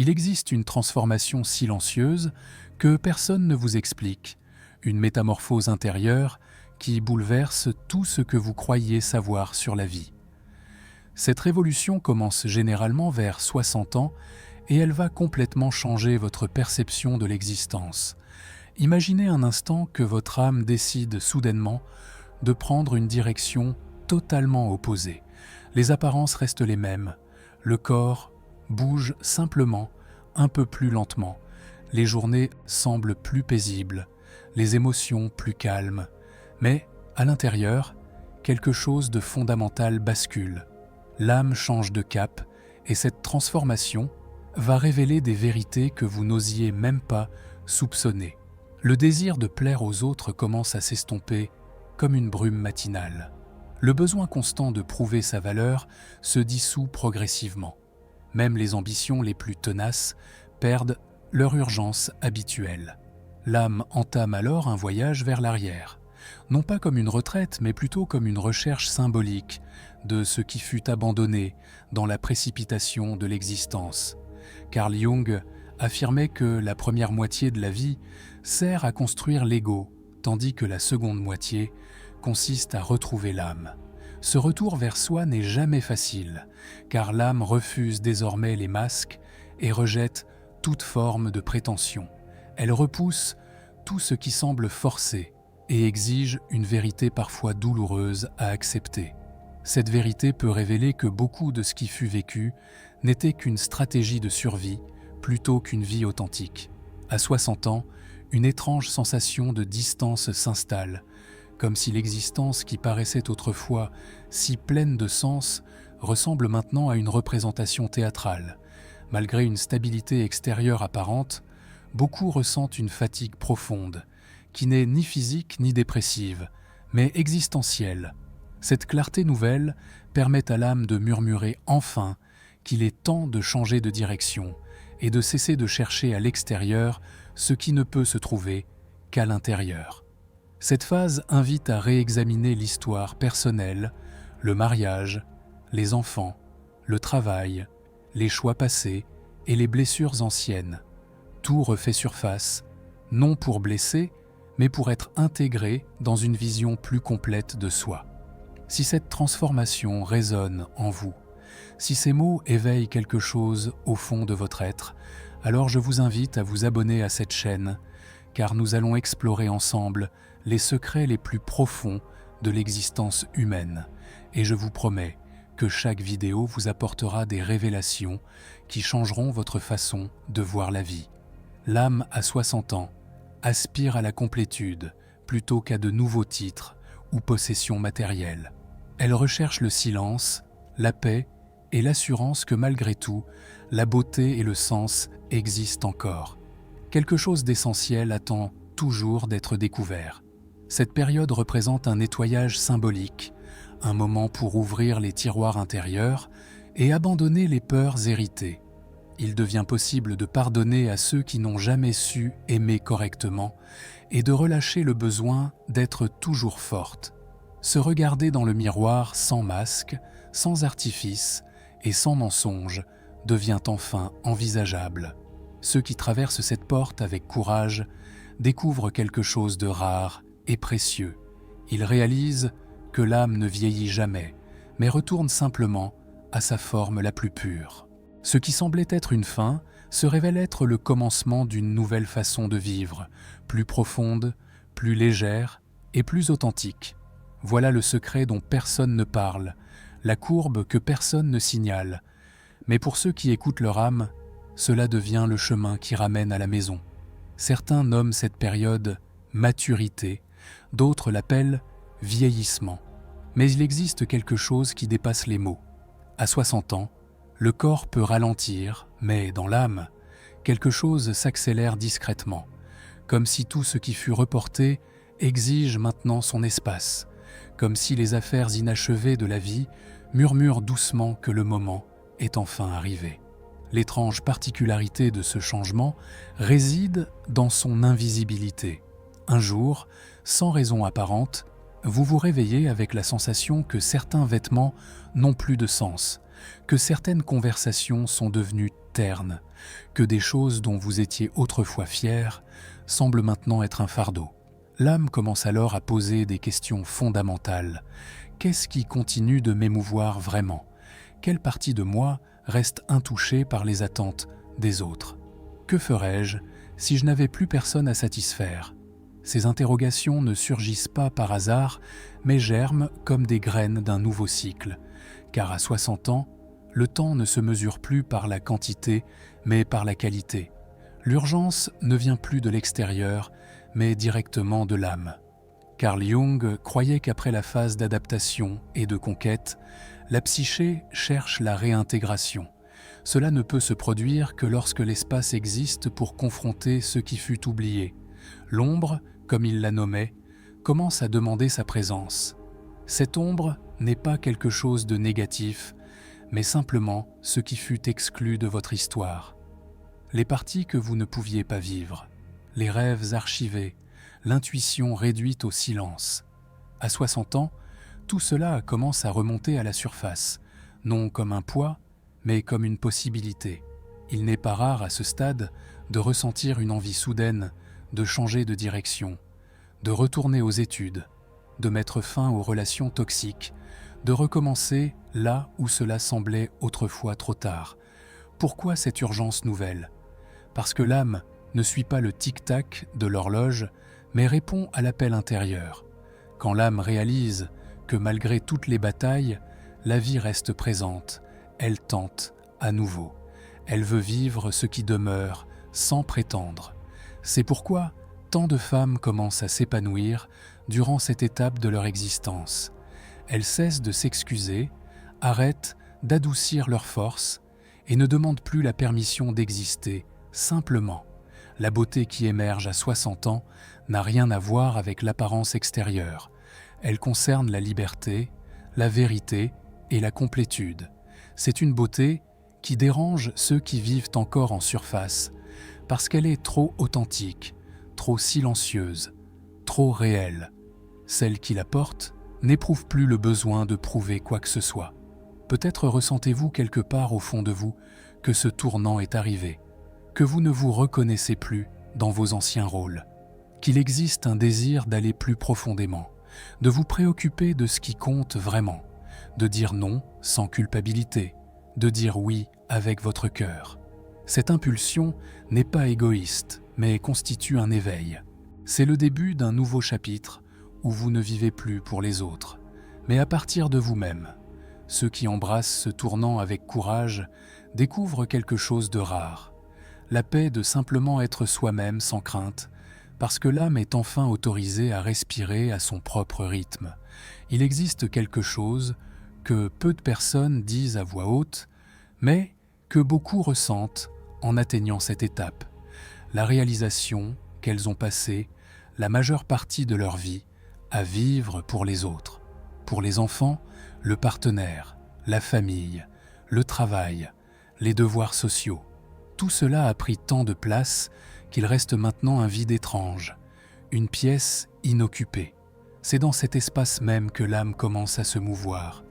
Il existe une transformation silencieuse que personne ne vous explique, une métamorphose intérieure qui bouleverse tout ce que vous croyiez savoir sur la vie. Cette révolution commence généralement vers 60 ans et elle va complètement changer votre perception de l'existence. Imaginez un instant que votre âme décide soudainement de prendre une direction totalement opposée. Les apparences restent les mêmes, le corps bouge simplement, un peu plus lentement, les journées semblent plus paisibles, les émotions plus calmes, mais à l'intérieur, quelque chose de fondamental bascule. L'âme change de cap et cette transformation va révéler des vérités que vous n'osiez même pas soupçonner. Le désir de plaire aux autres commence à s'estomper comme une brume matinale. Le besoin constant de prouver sa valeur se dissout progressivement. Même les ambitions les plus tenaces perdent leur urgence habituelle. L'âme entame alors un voyage vers l'arrière, non pas comme une retraite, mais plutôt comme une recherche symbolique de ce qui fut abandonné dans la précipitation de l'existence. Carl Jung affirmait que la première moitié de la vie sert à construire l'ego, tandis que la seconde moitié consiste à retrouver l'âme. Ce retour vers soi n'est jamais facile, car l'âme refuse désormais les masques et rejette toute forme de prétention. Elle repousse tout ce qui semble forcé et exige une vérité parfois douloureuse à accepter. Cette vérité peut révéler que beaucoup de ce qui fut vécu n'était qu'une stratégie de survie plutôt qu'une vie authentique. À 60 ans, une étrange sensation de distance s'installe, comme si l'existence qui paraissait autrefois si pleine de sens ressemble maintenant à une représentation théâtrale. Malgré une stabilité extérieure apparente, beaucoup ressentent une fatigue profonde, qui n'est ni physique ni dépressive, mais existentielle. Cette clarté nouvelle permet à l'âme de murmurer enfin qu'il est temps de changer de direction et de cesser de chercher à l'extérieur ce qui ne peut se trouver qu'à l'intérieur. Cette phase invite à réexaminer l'histoire personnelle, le mariage, les enfants, le travail, les choix passés et les blessures anciennes. Tout refait surface, non pour blesser, mais pour être intégré dans une vision plus complète de soi. Si cette transformation résonne en vous, si ces mots éveillent quelque chose au fond de votre être, alors je vous invite à vous abonner à cette chaîne, car nous allons explorer ensemble les secrets les plus profonds de l'existence humaine. Et je vous promets que chaque vidéo vous apportera des révélations qui changeront votre façon de voir la vie. L'âme à 60 ans aspire à la complétude plutôt qu'à de nouveaux titres ou possessions matérielles. Elle recherche le silence, la paix et l'assurance que malgré tout, la beauté et le sens existent encore. Quelque chose d'essentiel attend toujours d'être découvert. Cette période représente un nettoyage symbolique, un moment pour ouvrir les tiroirs intérieurs et abandonner les peurs héritées. Il devient possible de pardonner à ceux qui n'ont jamais su aimer correctement et de relâcher le besoin d'être toujours forte. Se regarder dans le miroir sans masque, sans artifice et sans mensonge devient enfin envisageable. Ceux qui traversent cette porte avec courage découvrent quelque chose de rare et précieux. Ils réalisent que l'âme ne vieillit jamais, mais retourne simplement à sa forme la plus pure. Ce qui semblait être une fin se révèle être le commencement d'une nouvelle façon de vivre, plus profonde, plus légère et plus authentique. Voilà le secret dont personne ne parle, la courbe que personne ne signale. Mais pour ceux qui écoutent leur âme, cela devient le chemin qui ramène à la maison. Certains nomment cette période maturité, d'autres l'appellent vieillissement. Mais il existe quelque chose qui dépasse les mots. À 60 ans, le corps peut ralentir, mais dans l'âme, quelque chose s'accélère discrètement, comme si tout ce qui fut reporté exige maintenant son espace, comme si les affaires inachevées de la vie murmurent doucement que le moment est enfin arrivé. L'étrange particularité de ce changement réside dans son invisibilité. Un jour, sans raison apparente, Vous vous réveillez avec la sensation que certains vêtements n'ont plus de sens, que certaines conversations sont devenues ternes, que des choses dont vous étiez autrefois fiers semblent maintenant être un fardeau. L'âme commence alors à poser des questions fondamentales. Qu'est-ce qui continue de m'émouvoir vraiment? Quelle partie de moi reste intouchée par les attentes des autres? Que ferais-je si je n'avais plus personne à satisfaire? Ces interrogations ne surgissent pas par hasard, mais germent comme des graines d'un nouveau cycle. Car à 60 ans, le temps ne se mesure plus par la quantité, mais par la qualité. L'urgence ne vient plus de l'extérieur, mais directement de l'âme. Carl Jung croyait qu'après la phase d'adaptation et de conquête, la psyché cherche la réintégration. Cela ne peut se produire que lorsque l'espace existe pour confronter ce qui fut oublié. L'ombre, comme il la nommait, commence à demander sa présence. Cette ombre n'est pas quelque chose de négatif, mais simplement ce qui fut exclu de votre histoire. Les parties que vous ne pouviez pas vivre, les rêves archivés, l'intuition réduite au silence. À 60 ans, tout cela commence à remonter à la surface, non comme un poids, mais comme une possibilité. Il n'est pas rare à ce stade de ressentir une envie soudaine de changer de direction, de retourner aux études, de mettre fin aux relations toxiques, de recommencer là où cela semblait autrefois trop tard. Pourquoi cette urgence nouvelle? Parce que l'âme ne suit pas le tic-tac de l'horloge, mais répond à l'appel intérieur. Quand l'âme réalise que malgré toutes les batailles, la vie reste présente, elle tente à nouveau. Elle veut vivre ce qui demeure sans prétendre. C'est pourquoi tant de femmes commencent à s'épanouir durant cette étape de leur existence. Elles cessent de s'excuser, arrêtent d'adoucir leurs forces et ne demandent plus la permission d'exister, simplement. La beauté qui émerge à 60 ans n'a rien à voir avec l'apparence extérieure. Elle concerne la liberté, la vérité et la complétude. C'est une beauté qui dérange ceux qui vivent encore en surface, parce qu'elle est trop authentique, trop silencieuse, trop réelle. Celle qui la porte n'éprouve plus le besoin de prouver quoi que ce soit. Peut-être ressentez-vous quelque part au fond de vous que ce tournant est arrivé, que vous ne vous reconnaissez plus dans vos anciens rôles, qu'il existe un désir d'aller plus profondément, de vous préoccuper de ce qui compte vraiment, de dire non sans culpabilité, de dire oui avec votre cœur. Cette impulsion n'est pas égoïste, mais constitue un éveil. C'est le début d'un nouveau chapitre où vous ne vivez plus pour les autres, mais à partir de vous-même. Ceux qui embrassent ce tournant avec courage découvrent quelque chose de rare. La paix de simplement être soi-même sans crainte, parce que l'âme est enfin autorisée à respirer à son propre rythme. Il existe quelque chose que peu de personnes disent à voix haute, mais que beaucoup ressentent en atteignant cette étape. La réalisation qu'elles ont passé la majeure partie de leur vie à vivre pour les autres. Pour les enfants, le partenaire, la famille, le travail, les devoirs sociaux. Tout cela a pris tant de place qu'il reste maintenant un vide étrange, une pièce inoccupée. C'est dans cet espace même que l'âme commence à se mouvoir.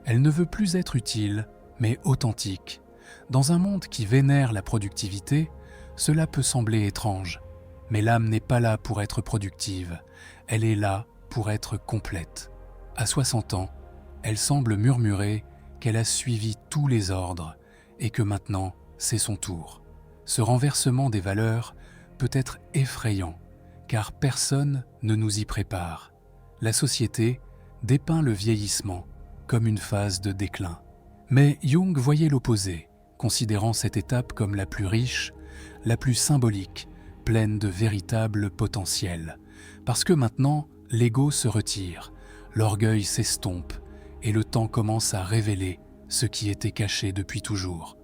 Elle ne veut plus être utile, mais authentique. Dans un monde qui vénère la productivité, cela peut sembler étrange. Mais l'âme n'est pas là pour être productive, elle est là pour être complète. À 60 ans, elle semble murmurer qu'elle a suivi tous les ordres et que maintenant, c'est son tour. Ce renversement des valeurs peut être effrayant, car personne ne nous y prépare. La société dépeint le vieillissement comme une phase de déclin. Mais Jung voyait l'opposé, considérant cette étape comme la plus riche, la plus symbolique, pleine de véritable potentiel. Parce que maintenant, l'ego se retire, l'orgueil s'estompe et le temps commence à révéler ce qui était caché depuis toujours.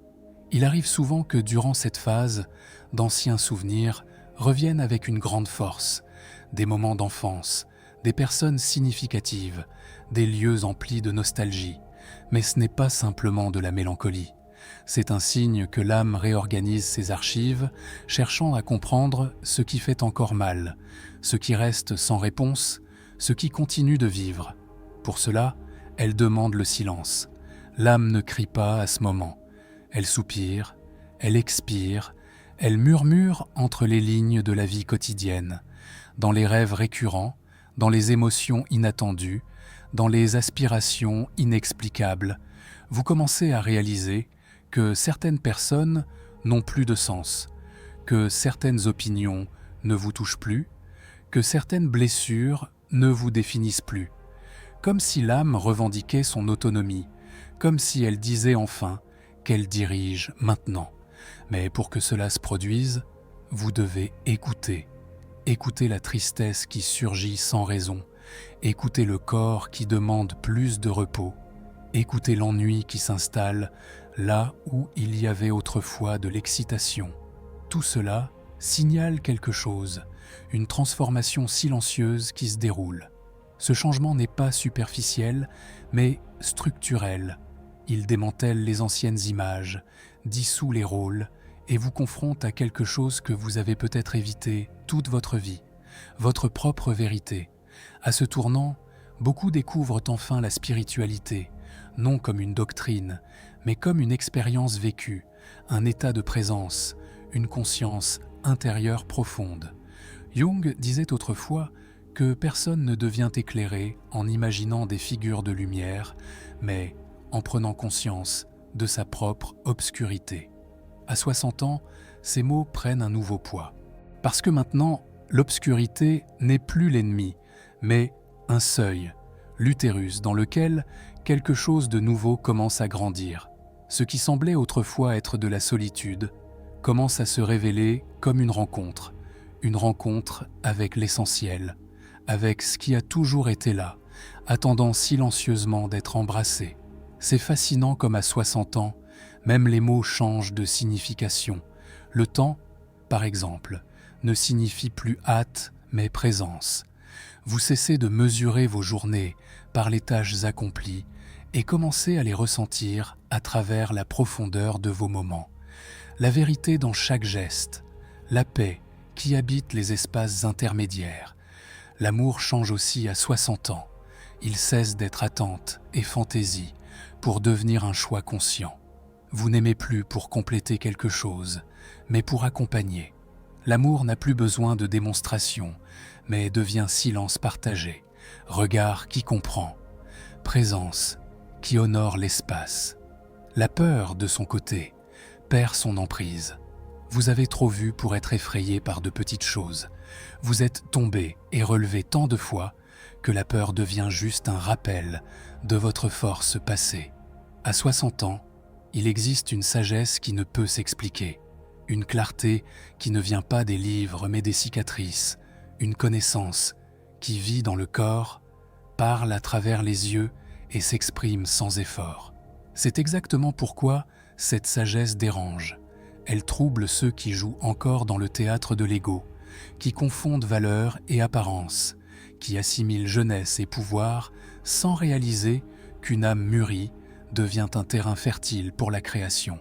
Il arrive souvent que durant cette phase, d'anciens souvenirs reviennent avec une grande force, des moments d'enfance, des personnes significatives, des lieux emplis de nostalgie. Mais ce n'est pas simplement de la mélancolie. C'est un signe que l'âme réorganise ses archives, cherchant à comprendre ce qui fait encore mal, ce qui reste sans réponse, ce qui continue de vivre. Pour cela, elle demande le silence. L'âme ne crie pas à ce moment. Elle soupire, elle expire, elle murmure entre les lignes de la vie quotidienne, dans les rêves récurrents, dans les émotions inattendues, dans les aspirations inexplicables. Vous commencez à réaliser que certaines personnes n'ont plus de sens, que certaines opinions ne vous touchent plus, que certaines blessures ne vous définissent plus. Comme si l'âme revendiquait son autonomie, comme si elle disait enfin qu'elle dirige maintenant. Mais pour que cela se produise, vous devez écouter. Écoutez la tristesse qui surgit sans raison. Écoutez le corps qui demande plus de repos. Écoutez l'ennui qui s'installe là où il y avait autrefois de l'excitation. Tout cela signale quelque chose, une transformation silencieuse qui se déroule. Ce changement n'est pas superficiel, mais structurel. Il démantèle les anciennes images, dissout les rôles et vous confronte à quelque chose que vous avez peut-être évité toute votre vie, votre propre vérité. À ce tournant, beaucoup découvrent enfin la spiritualité, non comme une doctrine, mais comme une expérience vécue, un état de présence, une conscience intérieure profonde. Jung disait autrefois que personne ne devient éclairé en imaginant des figures de lumière, mais en prenant conscience de sa propre obscurité. À 60 ans, ces mots prennent un nouveau poids. Parce que maintenant, l'obscurité n'est plus l'ennemi, mais un seuil, l'utérus dans lequel quelque chose de nouveau commence à grandir. Ce qui semblait autrefois être de la solitude commence à se révéler comme une rencontre avec l'essentiel, avec ce qui a toujours été là, attendant silencieusement d'être embrassé. C'est fascinant comme à 60 ans, même les mots changent de signification. Le temps, par exemple, ne signifie plus hâte, mais présence. Vous cessez de mesurer vos journées par les tâches accomplies et commencez à les ressentir à travers la profondeur de vos moments. La vérité dans chaque geste, la paix qui habite les espaces intermédiaires. L'amour change aussi à 60 ans. Il cesse d'être attente et fantaisie pour devenir un choix conscient. Vous n'aimez plus pour compléter quelque chose, mais pour accompagner. L'amour n'a plus besoin de démonstration, mais devient silence partagé, regard qui comprend, présence qui honore l'espace. La peur, de son côté, perd son emprise. Vous avez trop vu pour être effrayé par de petites choses. Vous êtes tombé et relevé tant de fois que la peur devient juste un rappel de votre force passée. À 60 ans, il existe une sagesse qui ne peut s'expliquer, une clarté qui ne vient pas des livres mais des cicatrices, une connaissance qui vit dans le corps, parle à travers les yeux et s'exprime sans effort. C'est exactement pourquoi cette sagesse dérange. Elle trouble ceux qui jouent encore dans le théâtre de l'ego, qui confondent valeur et apparence, qui assimilent jeunesse et pouvoir sans réaliser qu'une âme mûrie devient un terrain fertile pour la création.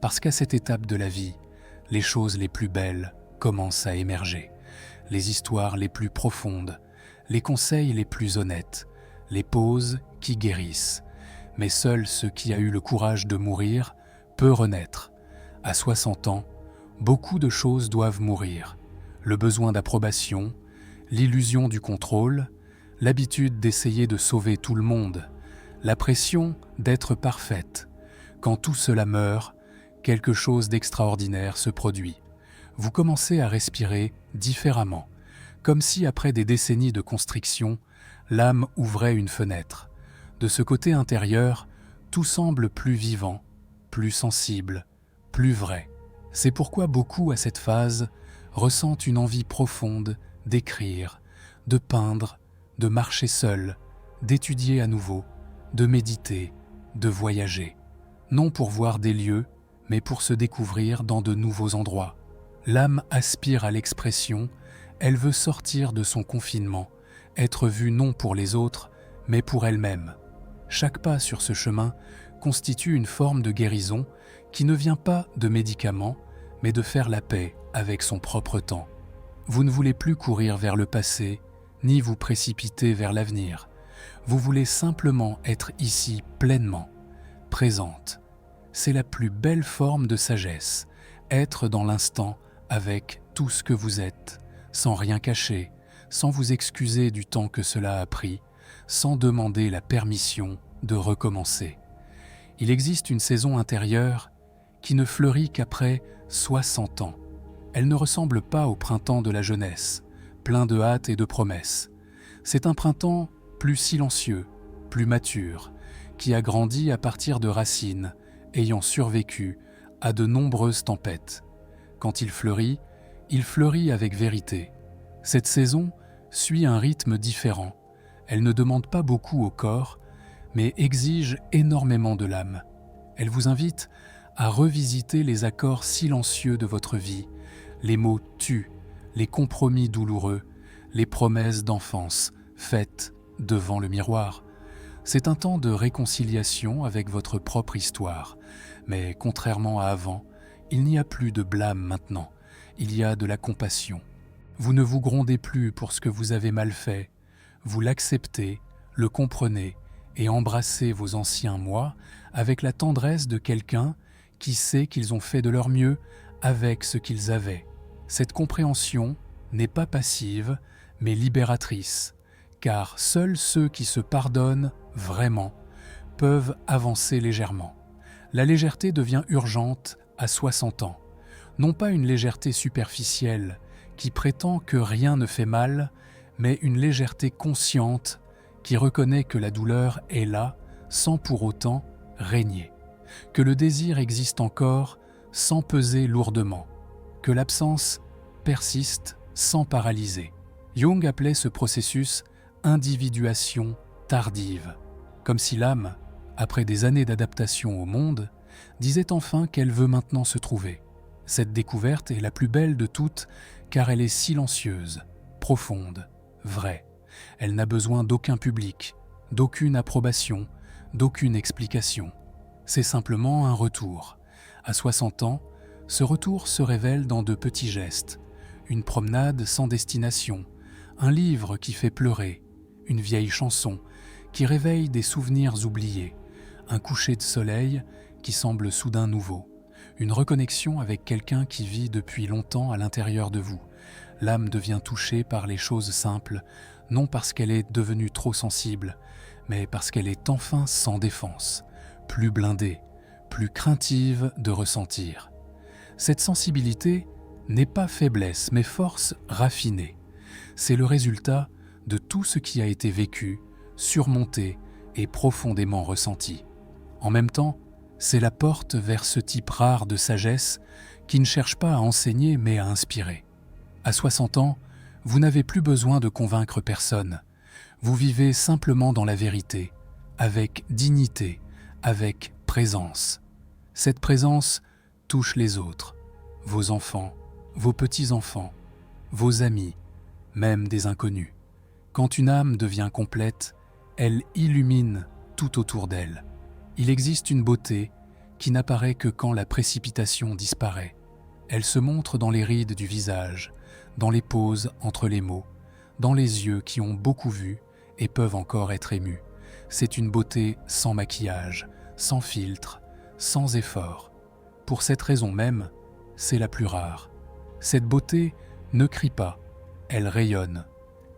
Parce qu'à cette étape de la vie, les choses les plus belles commencent à émerger, les histoires les plus profondes, les conseils les plus honnêtes, les pauses qui guérissent. Mais seul ce qui a eu le courage de mourir peut renaître. À 60 ans, beaucoup de choses doivent mourir. Le besoin d'approbation, l'illusion du contrôle, l'habitude d'essayer de sauver tout le monde, la pression d'être parfaite. Quand tout cela meurt, quelque chose d'extraordinaire se produit. Vous commencez à respirer différemment, comme si après des décennies de constriction, l'âme ouvrait une fenêtre. De ce côté intérieur, tout semble plus vivant, plus sensible, plus vrai. C'est pourquoi beaucoup à cette phase ressentent une envie profonde d'écrire, de peindre, de marcher seul, d'étudier à nouveau, de méditer, de voyager. Non pour voir des lieux, mais pour se découvrir dans de nouveaux endroits. L'âme aspire à l'expression, elle veut sortir de son confinement, être vue non pour les autres, mais pour elle-même. Chaque pas sur ce chemin constitue une forme de guérison qui ne vient pas de médicaments, mais de faire la paix avec son propre temps. Vous ne voulez plus courir vers le passé, ni vous précipiter vers l'avenir. Vous voulez simplement être ici pleinement, présente. C'est la plus belle forme de sagesse, être dans l'instant avec tout ce que vous êtes, sans rien cacher, sans vous excuser du temps que cela a pris, sans demander la permission de recommencer. Il existe une saison intérieure qui ne fleurit qu'après 60 ans. Elle ne ressemble pas au printemps de la jeunesse, plein de hâte et de promesses. C'est un printemps plus silencieux, plus mature, qui a grandi à partir de racines, ayant survécu à de nombreuses tempêtes. Quand il fleurit avec vérité. Cette saison suit un rythme différent. Elle ne demande pas beaucoup au corps, mais exige énormément de l'âme. Elle vous invite à revisiter les accords silencieux de votre vie, les mots tus, les compromis douloureux, les promesses d'enfance faites devant le miroir. C'est un temps de réconciliation avec votre propre histoire, mais contrairement à avant, il n'y a plus de blâme maintenant, il y a de la compassion. Vous ne vous grondez plus pour ce que vous avez mal fait, vous l'acceptez, le comprenez et embrassez vos anciens moi avec la tendresse de quelqu'un qui sait qu'ils ont fait de leur mieux avec ce qu'ils avaient. Cette compréhension n'est pas passive, mais libératrice, car seuls ceux qui se pardonnent vraiment peuvent avancer légèrement. La légèreté devient urgente à 60 ans. Non pas une légèreté superficielle qui prétend que rien ne fait mal, mais une légèreté consciente qui reconnaît que la douleur est là sans pour autant régner, que le désir existe encore sans peser lourdement, que l'absence persiste sans paralyser. Jung appelait ce processus individuation tardive, comme si l'âme, après des années d'adaptation au monde, disait enfin qu'elle veut maintenant se trouver. Cette découverte est la plus belle de toutes car elle est silencieuse, profonde, vraie. Elle n'a besoin d'aucun public, d'aucune approbation, d'aucune explication. C'est simplement un retour. À 60 ans, ce retour se révèle dans de petits gestes. Une promenade sans destination, un livre qui fait pleurer, une vieille chanson qui réveille des souvenirs oubliés, un coucher de soleil qui semble soudain nouveau, une reconnexion avec quelqu'un qui vit depuis longtemps à l'intérieur de vous. L'âme devient touchée par les choses simples, non parce qu'elle est devenue trop sensible, mais parce qu'elle est enfin sans défense, plus blindée, plus craintive de ressentir. Cette sensibilité n'est pas faiblesse, mais force raffinée. C'est le résultat de tout ce qui a été vécu, surmonté et profondément ressenti. En même temps, c'est la porte vers ce type rare de sagesse qui ne cherche pas à enseigner mais à inspirer. À 60 ans, vous n'avez plus besoin de convaincre personne. Vous vivez simplement dans la vérité, avec dignité, avec présence. Cette présence touche les autres, vos enfants, vos petits-enfants, vos amis, même des inconnus. Quand une âme devient complète, elle illumine tout autour d'elle. Il existe une beauté qui n'apparaît que quand la précipitation disparaît. Elle se montre dans les rides du visage, dans les pauses entre les mots, dans les yeux qui ont beaucoup vu et peuvent encore être émus. C'est une beauté sans maquillage, sans filtre, sans effort. Pour cette raison même, c'est la plus rare. Cette beauté ne crie pas, elle rayonne.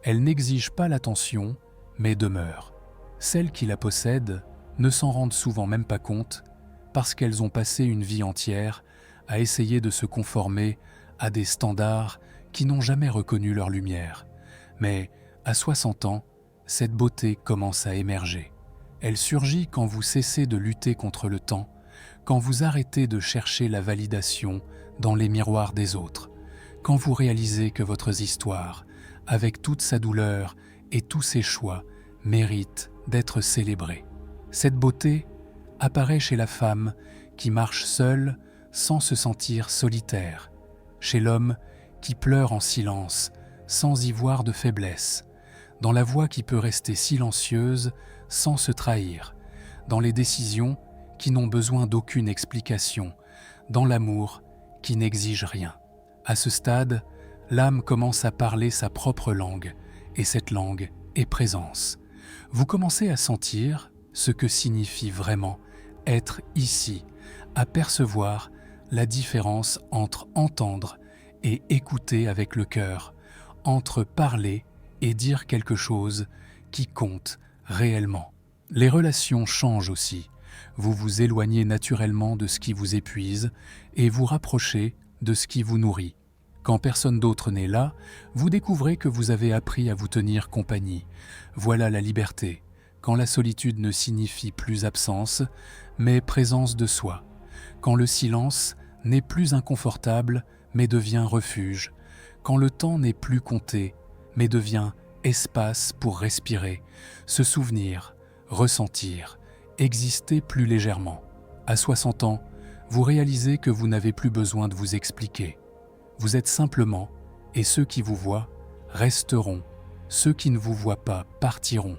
Elle n'exige pas l'attention, mais demeure. Celles qui la possèdent ne s'en rendent souvent même pas compte parce qu'elles ont passé une vie entière à essayer de se conformer à des standards qui n'ont jamais reconnu leur lumière. Mais à 60 ans, cette beauté commence à émerger. Elle surgit quand vous cessez de lutter contre le temps, quand vous arrêtez de chercher la validation dans les miroirs des autres, quand vous réalisez que votre histoire, avec toute sa douleur et tous ses choix, mérite d'être célébrée. Cette beauté apparaît chez la femme qui marche seule sans se sentir solitaire, chez l'homme qui pleure en silence sans y voir de faiblesse, dans la voix qui peut rester silencieuse sans se trahir, dans les décisions qui n'ont besoin d'aucune explication, dans l'amour qui n'exige rien. À ce stade, l'âme commence à parler sa propre langue et cette langue est présence. Vous commencez à sentir ce que signifie vraiment être ici, à percevoir la différence entre entendre et écouter avec le cœur, entre parler et dire quelque chose qui compte réellement. Les relations changent aussi. Vous vous éloignez naturellement de ce qui vous épuise et vous rapprochez de ce qui vous nourrit. Quand personne d'autre n'est là, vous découvrez que vous avez appris à vous tenir compagnie. Voilà la liberté, quand la solitude ne signifie plus absence, mais présence de soi. Quand le silence n'est plus inconfortable, mais devient refuge. Quand le temps n'est plus compté, mais devient espace pour respirer, se souvenir, ressentir, exister plus légèrement. À 60 ans, vous réalisez que vous n'avez plus besoin de vous expliquer. Vous êtes simplement, et ceux qui vous voient resteront, ceux qui ne vous voient pas partiront.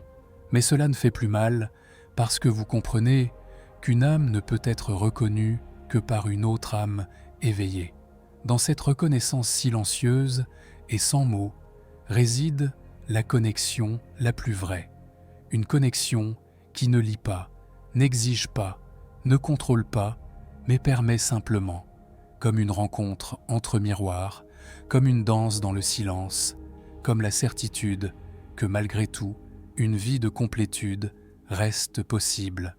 Mais cela ne fait plus mal, parce que vous comprenez qu'une âme ne peut être reconnue que par une autre âme éveillée. Dans cette reconnaissance silencieuse et sans mots réside la connexion la plus vraie. Une connexion qui ne lie pas, n'exige pas, ne contrôle pas, mais permet simplement, comme une rencontre entre miroirs, comme une danse dans le silence, comme la certitude que malgré tout, une vie de complétude reste possible.